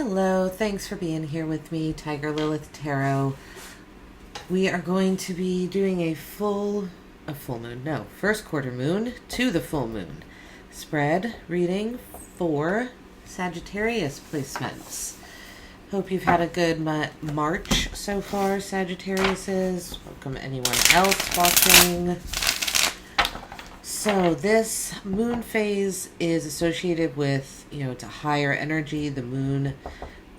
Hello, thanks for being here with me, Tiger Lilith Tarot. We are going to be doing a first quarter moon to the full moon spread reading for Sagittarius placements. Hope you've had a good March so far, Sagittariuses. Welcome anyone else watching. So this moon phase is associated with, it's a higher energy. The moon,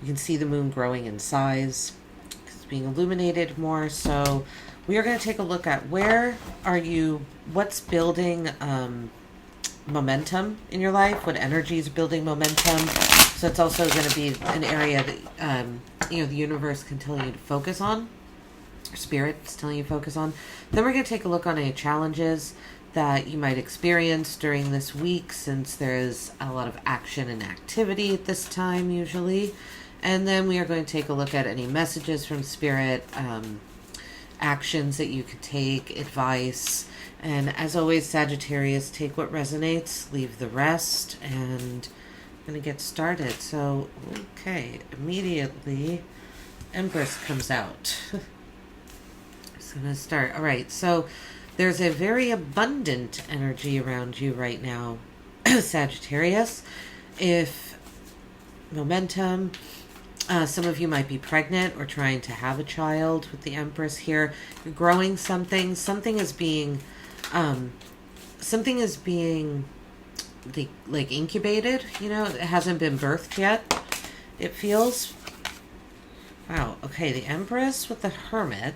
you can see the moon growing in size. It's being illuminated more. So we are going to take a look at what's building momentum in your life, what energy is building momentum. So it's also going to be an area that, the universe can tell you to focus on, or spirit's telling you to focus on. Then we're going to take a look on any challenges that you might experience during this week, since there's a lot of action and activity at this time usually. And then we are going to take a look at any messages from spirit, actions that you could take, advice. And as always, Sagittarius, take what resonates, leave the rest, and I'm going to get started. So, okay, immediately Empress comes out. So I'm going to start. All right, so there's a very abundant energy around you right now, Sagittarius. If momentum, some of you might be pregnant or trying to have a child with the Empress here. You're growing something. Something is being like incubated. It hasn't been birthed yet. It feels. Wow. Okay, the Empress with the Hermit.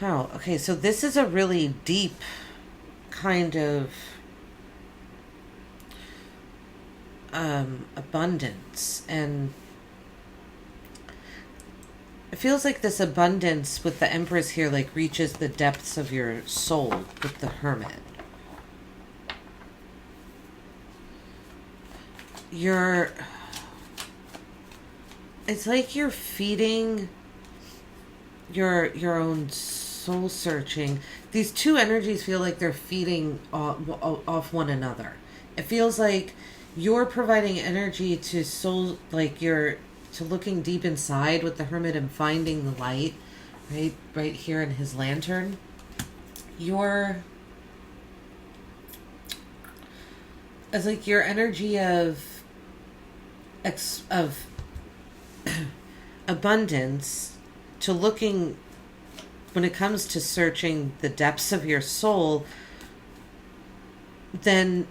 Wow, okay, so this is a really deep kind of abundance, and it feels like this abundance with the Empress here like reaches the depths of your soul with the Hermit. It's like you're feeding your own soul searching. These two energies feel like they're feeding off one another. It feels like you're providing energy to soul, like you're to looking deep inside with the Hermit and finding the light, right here in his lantern. It's like your energy of abundance to looking, when it comes to searching the depths of your soul, then,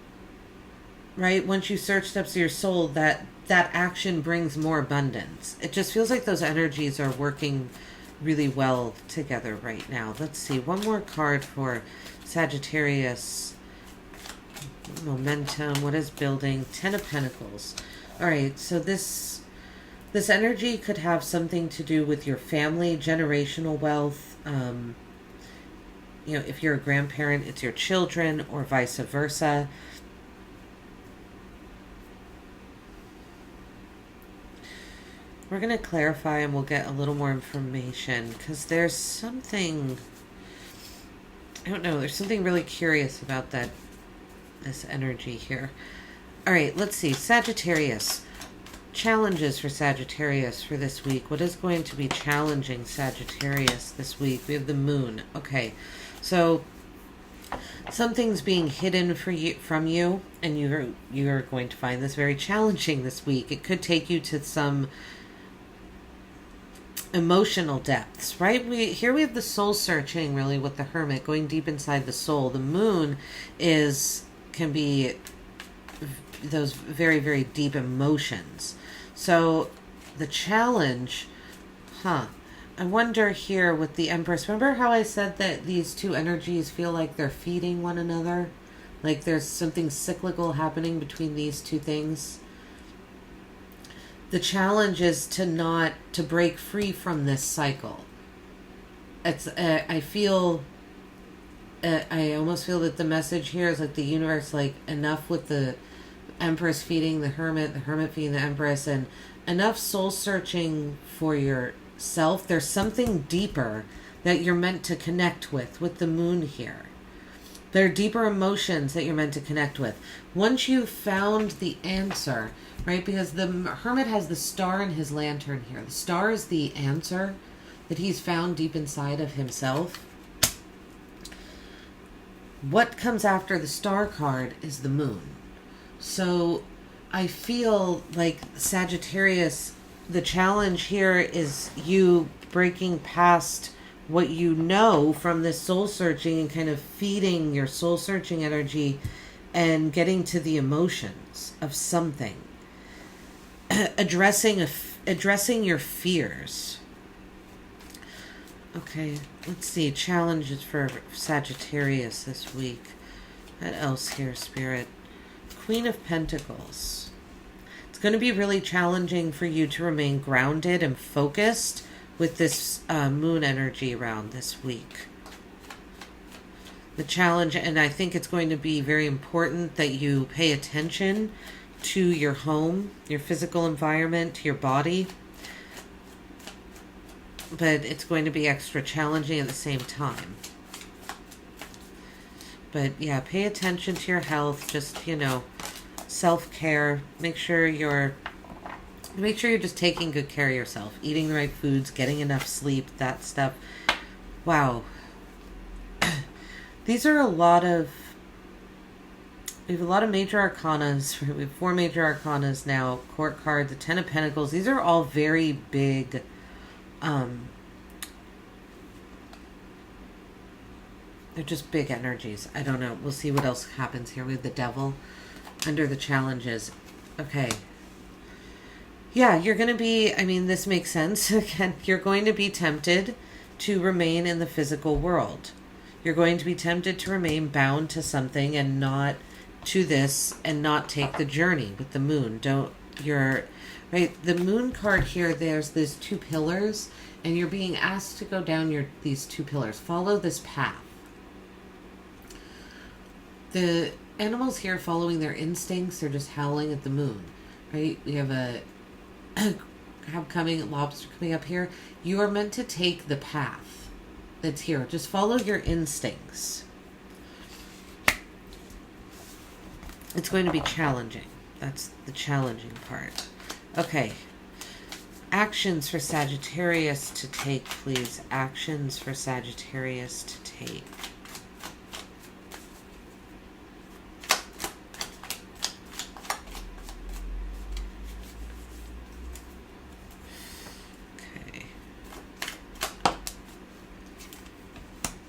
once you search depths of your soul, that action brings more abundance. It just feels like those energies are working really well together right now. Let's see, one more card for Sagittarius. Momentum, what is building? 10 of Pentacles. All right, so this energy could have something to do with your family, generational wealth. If you're a grandparent, it's your children, or vice versa. We're going to clarify and we'll get a little more information, because there's something, I don't know, there's something really curious about this energy here. All right, let's see. Sagittarius. Challenges for Sagittarius for this week. What is going to be challenging Sagittarius this week? We have the moon. Okay, so something's being hidden from you, and you're going to find this very challenging this week. It could take you to some emotional depths, right? Here we have the soul searching, really, with the Hermit, going deep inside the soul. The moon can be those very, very deep emotions. So the challenge, I wonder here with the Empress, remember how I said that these two energies feel like they're feeding one another? Like there's something cyclical happening between these two things? The challenge is to break free from this cycle. I almost feel that the message here is like the universe, like enough with the Empress feeding the Hermit feeding the Empress, and enough soul searching for yourself. There's something deeper that you're meant to connect with the moon here. There are deeper emotions that you're meant to connect with. Once you've found the answer, right? Because the Hermit has the star in his lantern here. The star is the answer that he's found deep inside of himself. What comes after the star card is the moon. So I feel like Sagittarius, the challenge here is you breaking past what you know from this soul searching and kind of feeding your soul searching energy and getting to the emotions of something. addressing your fears. Okay, let's see. Challenges for Sagittarius this week. What else here, Spirit? Queen of Pentacles. It's going to be really challenging for you to remain grounded and focused with this moon energy around this week. The challenge, and I think it's going to be very important that you pay attention to your home, your physical environment, your body. But it's going to be extra challenging at the same time. But yeah, pay attention to your health. Just, self-care. Make sure you're just taking good care of yourself. Eating the right foods, getting enough sleep, that stuff. Wow. These are we have a lot of major arcanas. We have 4 major arcanas now. Court card, the 10 of Pentacles. These are all very big, they're just big energies. I don't know. We'll see what else happens here. We have the Devil under the challenges. Okay. Yeah, you're going to be, this makes sense. Again, you're going to be tempted to remain in the physical world. You're going to be tempted to remain bound to something and not to this and not take the journey with the moon. Right? The moon card here, there's these 2 pillars and you're being asked to go down these 2 pillars. Follow this path. The animals here following their instincts, they're just howling at the moon, right? We have a lobster coming up here. You are meant to take the path that's here. Just follow your instincts. It's going to be challenging. That's the challenging part. Okay. Actions for Sagittarius to take, please. Actions for Sagittarius to take. Okay.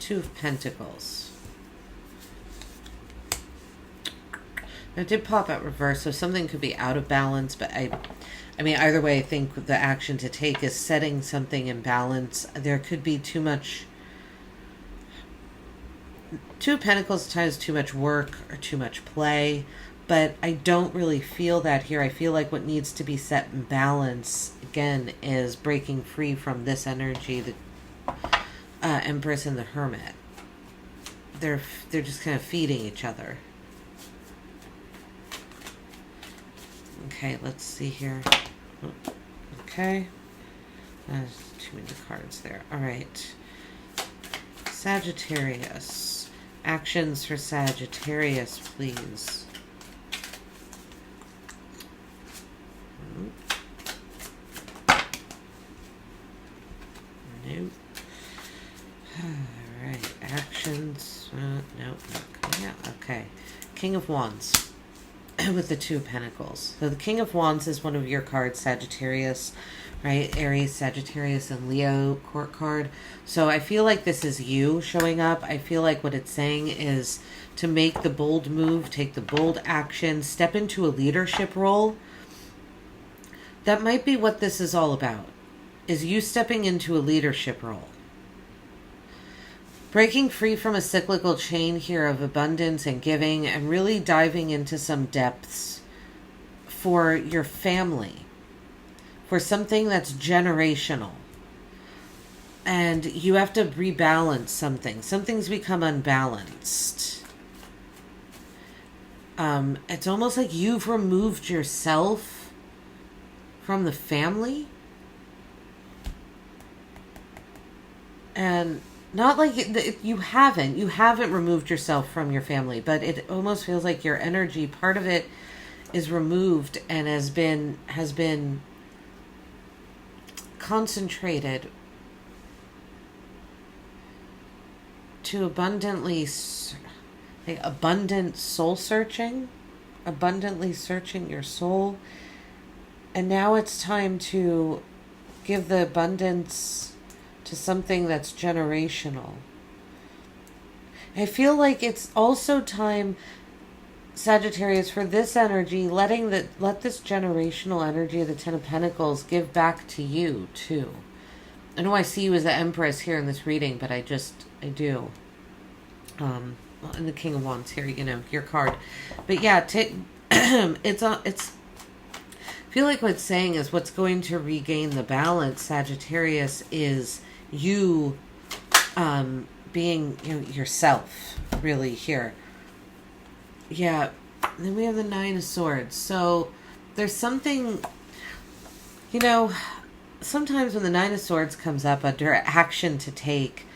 2 of Pentacles. It did pop out reverse, so something could be out of balance, but either way, I think the action to take is setting something in balance. There could be too much. 2 of Pentacles ties too much work or too much play, but I don't really feel that here. I feel like what needs to be set in balance, again, is breaking free from this energy, the Empress and the Hermit. They're just kind of feeding each other. Okay, let's see here. Okay. There's too many cards there. All right. Sagittarius. Actions for Sagittarius, please. Nope. All right. Actions. Nope, not coming out. Okay. King of Wands. With the 2 of Pentacles. So the King of Wands is one of your cards, Sagittarius, right? Aries, Sagittarius, and Leo court card. So I feel like this is you showing up. I feel like what it's saying is to make the bold move, take the bold action, step into a leadership role. That might be what this is all about, is you stepping into a leadership role. Breaking free from a cyclical chain here of abundance and giving and really diving into some depths for your family, for something that's generational. And you have to rebalance something. Something's become unbalanced. It's almost like you've removed yourself from the family. And Not like you haven't removed yourself from your family, but it almost feels like your energy, part of it is removed and has been concentrated to abundant soul searching, abundantly searching your soul. And now it's time to give the abundance to something that's generational. I feel like it's also time, Sagittarius, for this energy, let this generational energy of the Ten of Pentacles give back to you too. I know I see you as the Empress here in this reading, but I do. And the King of Wands here, your card. But yeah, it's I feel like what it's saying is what's going to regain the balance, Sagittarius, is you being yourself, really, here. Yeah, then we have the Nine of Swords. So there's something, sometimes when the Nine of Swords comes up under action to take,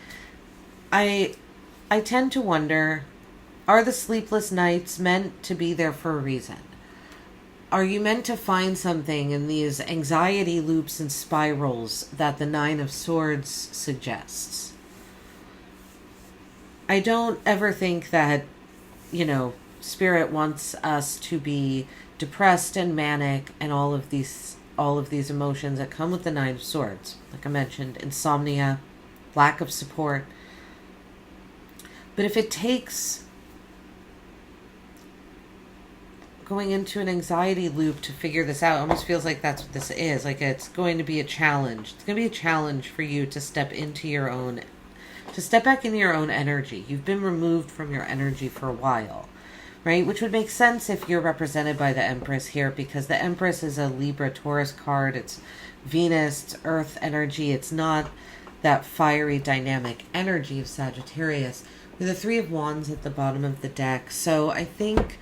I tend to wonder, are the sleepless nights meant to be there for a reason? Are you meant to find something in these anxiety loops and spirals that the Nine of Swords suggests? I don't ever think that, Spirit wants us to be depressed and manic and all of these emotions that come with the Nine of Swords. Like I mentioned, insomnia, lack of support. But if it takes going into an anxiety loop to figure this out, it almost feels like that's what this is. Like it's going to be a challenge. It's going to be a challenge for you to step back into your own energy. You've been removed from your energy for a while, right? Which would make sense if you're represented by the Empress here, because the Empress is a Libra Taurus card. It's Venus, it's Earth energy. It's not that fiery dynamic energy of Sagittarius. With the Three of Wands at the bottom of the deck. So I think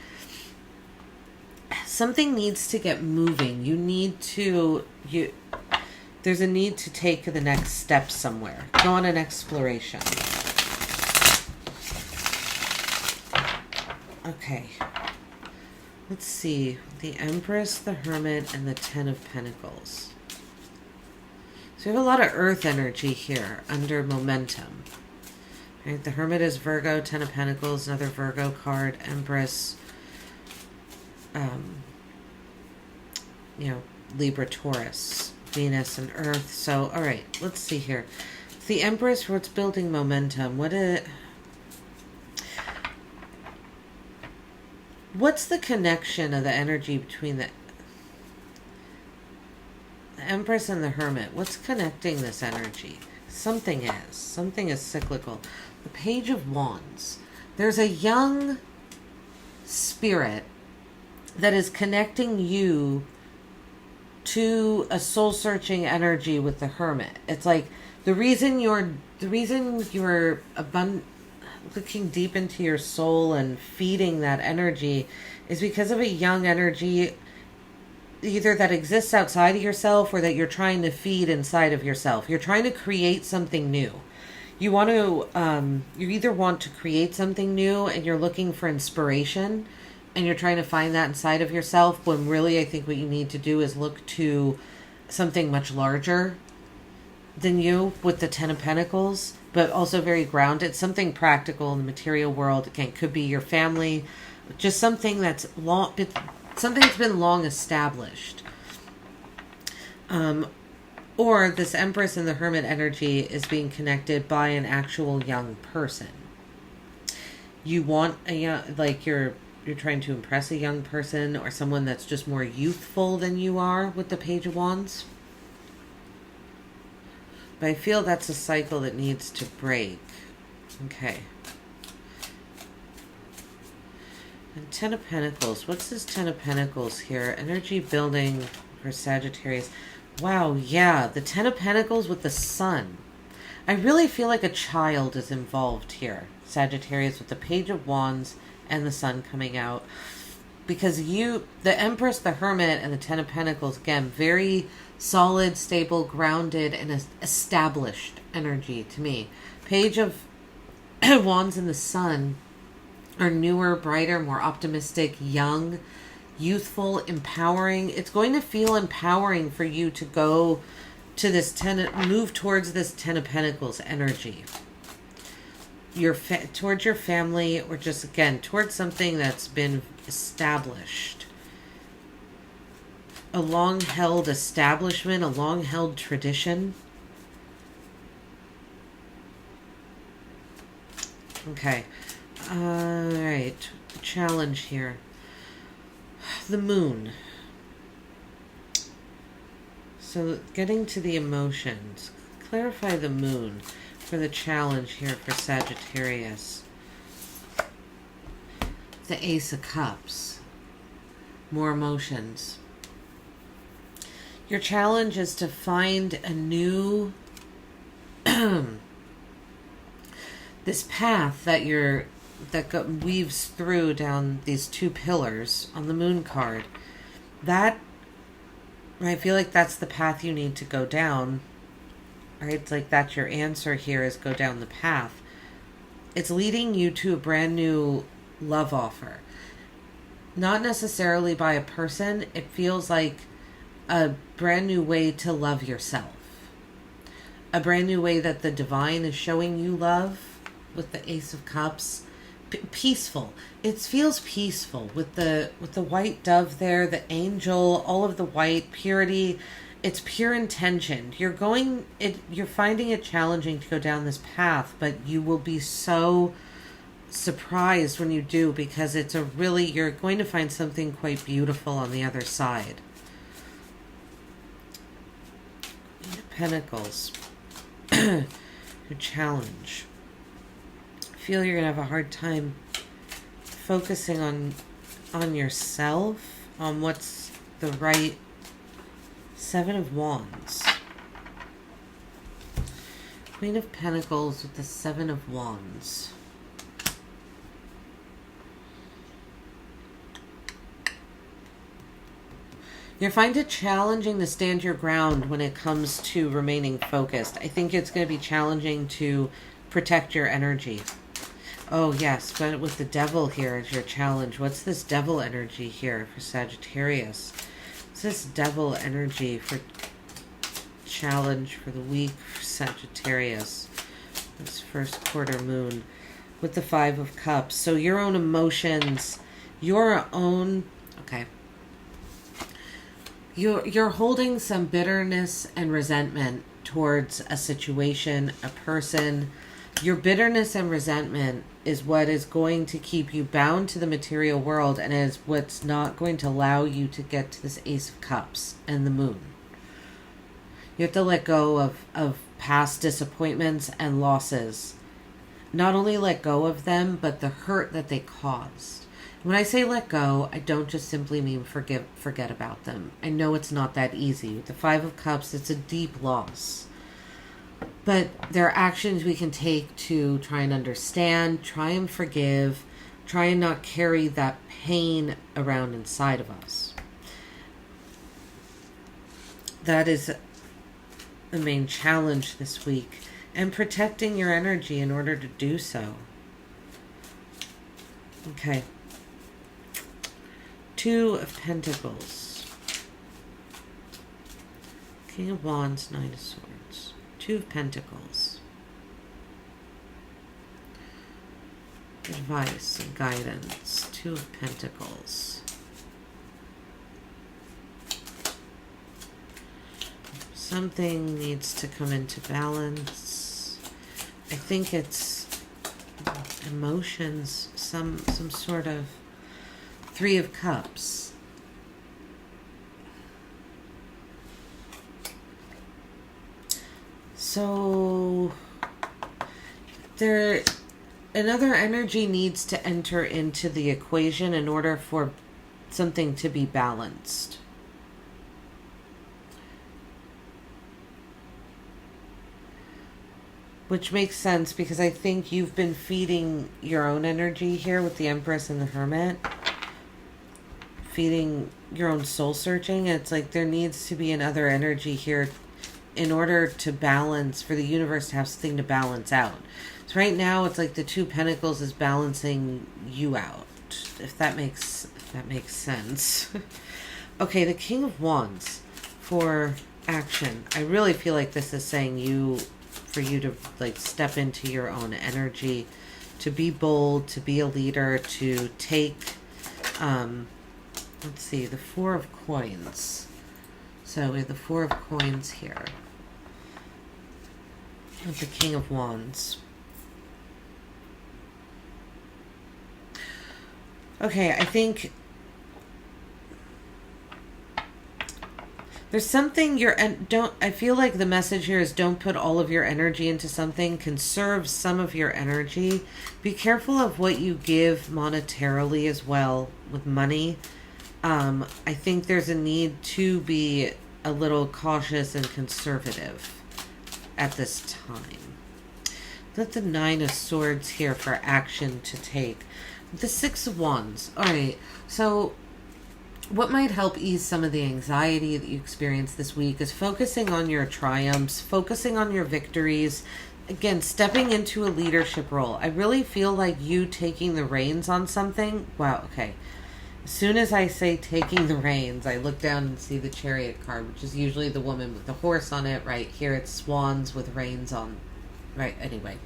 something needs to get moving. There's a need to take the next step somewhere. Go on an exploration. Okay. Let's see. The Empress, the Hermit, and the Ten of Pentacles. So we have a lot of Earth energy here under momentum. Right? The Hermit is Virgo, Ten of Pentacles, another Virgo card, Empress, Libra, Taurus, Venus, and Earth. So, all right, let's see here. The Empress, what's building momentum? What's the connection of the energy between the Empress and the Hermit? What's connecting this energy? Something is cyclical. The Page of Wands. There's a young spirit that is connecting you to a soul-searching energy with the Hermit. It's like the reason you're looking deep into your soul and feeding that energy is because of a young energy, either that exists outside of yourself or that you're trying to feed inside of yourself. You're trying to create something new. You either want to create something new and you're looking for inspiration and you're trying to find that inside of yourself, when really I think what you need to do is look to something much larger than you with the Ten of Pentacles, but also very grounded, something practical in the material world. Again, could be your family, just something that's been long established. Or this Empress and the Hermit energy is being connected by an actual young person. You want you're trying to impress a young person or someone that's just more youthful than you are with the Page of Wands. But I feel that's a cycle that needs to break. Okay. And Ten of Pentacles. What's this Ten of Pentacles here? Energy building for Sagittarius. Wow, yeah. The Ten of Pentacles with the Sun. I really feel like a child is involved here. Sagittarius with the Page of Wands and the Sun coming out. Because the Empress, the Hermit, and the Ten of Pentacles, again, very solid, stable, grounded, and established energy to me. Page of Wands and the Sun are newer, brighter, more optimistic, young, youthful, empowering. It's going to feel empowering for you to go to this move towards this Ten of Pentacles energy. Towards your family, or just, again, towards something that's been established. A long-held establishment, a long-held tradition. Okay. Alright. Challenge here. The moon. So, getting to the emotions. Clarify the moon for the challenge here for Sagittarius. The Ace of Cups. More emotions. Your challenge is to find a new this path that weaves through down these two pillars on the moon card. That, I feel like that's the path you need to go down. Right? It's like that's your answer here, is go down the path. It's leading you to a brand new love offer. Not necessarily by a person. It feels like a brand new way to love yourself. A brand new way that the divine is showing you love with the Ace of Cups. Peaceful. It feels peaceful with the white dove there, the angel, all of the white, purity. It's pure intention. You're finding it challenging to go down this path, but you will be so surprised when you do, because you're going to find something quite beautiful on the other side. Pentacles. Your challenge. I feel you're going to have a hard time focusing on yourself, on what's the right. Seven of Wands. Queen of Pentacles with the Seven of Wands. You'll find it challenging to stand your ground when it comes to remaining focused. I think it's going to be challenging to protect your energy. Oh, yes, but with the devil here as your challenge. What's this devil energy here for Sagittarius? What's this devil energy for challenge for the week for Sagittarius? This first quarter moon with the Five of Cups. So your own emotions, your own... Okay. You're holding some bitterness and resentment towards a situation, a person. Your bitterness and resentment is what is going to keep you bound to the material world, and is what's not going to allow you to get to this Ace of Cups and the moon. You have to let go of past disappointments and losses. Not only let go of them, but the hurt that they caused. When I say let go, I don't just simply mean forget about them. I know it's not that easy. With the Five of Cups, it's a deep loss. But there are actions we can take to try and understand, try and forgive, try and not carry that pain around inside of us. That is the main challenge this week. And protecting your energy in order to do so. Okay. Two of Pentacles. King of Wands, Nine of Swords. Two of Pentacles. Advice and guidance. Two of Pentacles. Something needs to come into balance. I think it's emotions, some sort of Three of Cups. So another energy needs to enter into the equation in order for something to be balanced. Which makes sense, because I think you've been feeding your own energy here with the Empress and the Hermit. Feeding your own soul searching. It's like there needs to be another energy here in order to balance, for the universe to have something to balance out. So right now it's like the Two of Pentacles is balancing you out, if that makes sense. Okay, the King of Wands for action. I really feel like this is saying for you to like step into your own energy, to be bold, to be a leader, to take, let's see, the Four of Coins. So we have the Four of Coins here with the King of Wands. Okay, I think there's something I feel like the message here is don't put all of your energy into something. Conserve some of your energy. Be careful of what you give monetarily as well with money. I think there's a need to be a little cautious and conservative at this time. Let the Nine of Swords here for action to take. The Six of Wands. All right, so what might help ease some of the anxiety that you experience this week is focusing on your triumphs, focusing on your victories. Again, stepping into a leadership role. I really feel like you taking the reins on something. Wow, okay. As soon as I say taking the reins, I look down and see the Chariot card, which is usually the woman with the horse on it. Right here, it's swans with reins on. Right, anyway.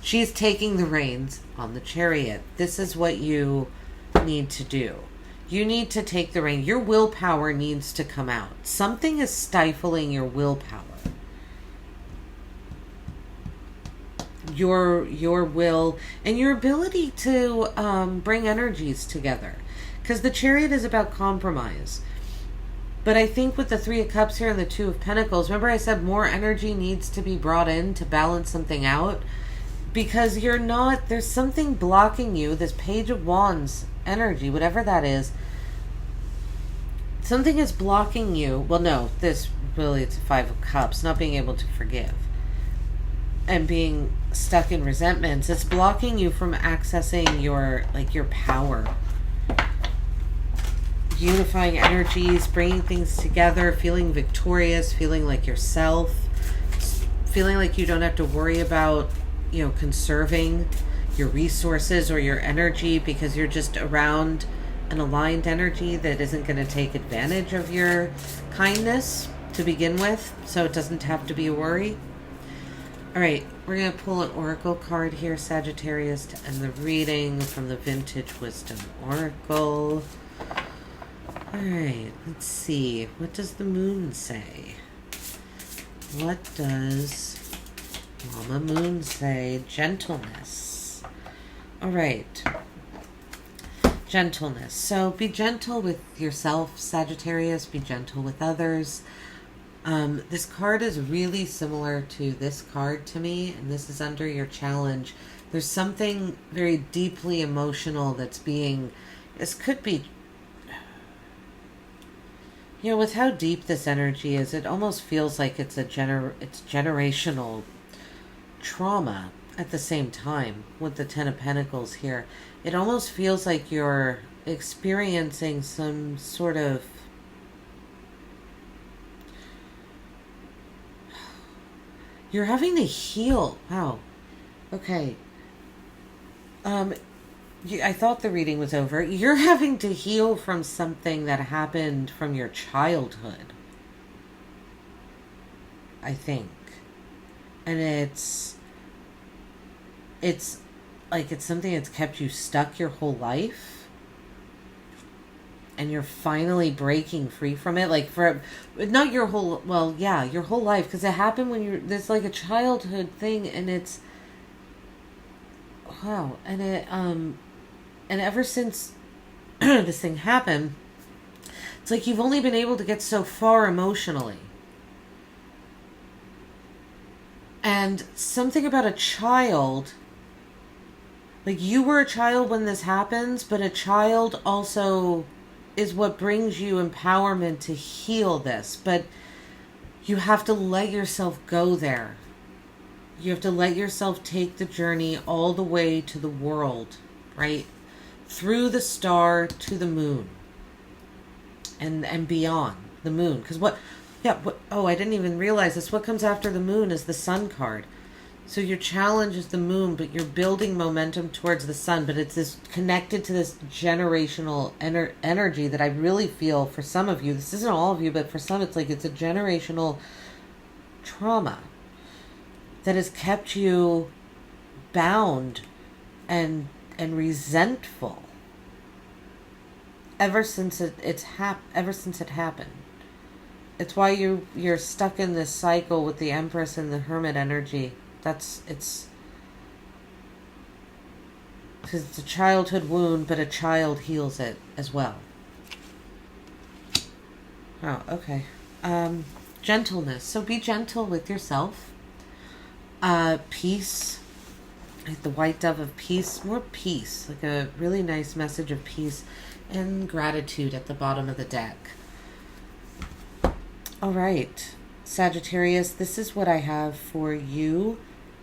She's taking the reins on the Chariot. This is what you need to do. You need to take the reins. Your willpower needs to come out. Something is stifling your willpower. Your will and your ability to bring energies together. Because the Chariot is about compromise. But I think with the Three of Cups here and the Two of Pentacles, remember I said more energy needs to be brought in to balance something out? Because there's something blocking you, this Page of Wands energy, whatever that is. Something is blocking you. Well, no, it's a Five of Cups, not being able to forgive. And being stuck in resentments. It's blocking you from accessing your power. Unifying energies, bringing things together, feeling victorious, feeling like yourself, feeling like you don't have to worry about, conserving your resources or your energy because you're just around an aligned energy that isn't going to take advantage of your kindness to begin with, so it doesn't have to be a worry. All right, we're going to pull an oracle card here, Sagittarius, to end the reading from the Vintage Wisdom Oracle. All right, let's see. What does the moon say? What does Mama Moon say? Gentleness. All right. Gentleness. So be gentle with yourself, Sagittarius. Be gentle with others. This card is really similar to this card to me, and this is under your challenge. There's something very deeply emotional that's this could be, with how deep this energy is, it almost feels like it's generational trauma at the same time with the Ten of Pentacles here. It almost feels like you're experiencing some sort of you're having to heal. Wow. Okay. I thought the reading was over. You're having to heal from something that happened from your childhood, I think. And it's like it's something that's kept you stuck your whole life. And you're finally breaking free from it. Like not your whole, well, yeah, your whole life. Because it happened when there's like a childhood thing and it's, wow. And ever since this thing happened, it's like you've only been able to get so far emotionally. And something about a child, like you were a child when this happens, but a child also is what brings you empowerment to heal this. But you have to let yourself go there. You have to let yourself take the journey all the way to the world, right? Through the star to the moon and beyond the moon. Because Yeah, oh, I didn't even realize this. What comes after the moon is the sun card. So your challenge is the moon, but you're building momentum towards the sun. But it's this connected to this generational energy that I really feel for some of you. This isn't all of you, but for some, it's like it's a generational trauma that has kept you bound and resentful ever since it happened. It's why you're stuck in this cycle with the Empress and the Hermit energy. It's because it's a childhood wound, but a child heals it as well. Oh, okay. Gentleness. So be gentle with yourself. Peace. Like the white dove of peace. More peace. Like a really nice message of peace and gratitude at the bottom of the deck. All right. Sagittarius, this is what I have for you.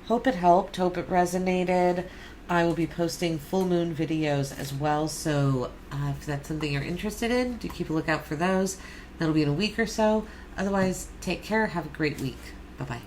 Hope it helped. Hope it resonated. I will be posting full moon videos as well. So if that's something you're interested in, do keep a lookout for those. That'll be in a week or so. Otherwise, take care. Have a great week. Bye-bye.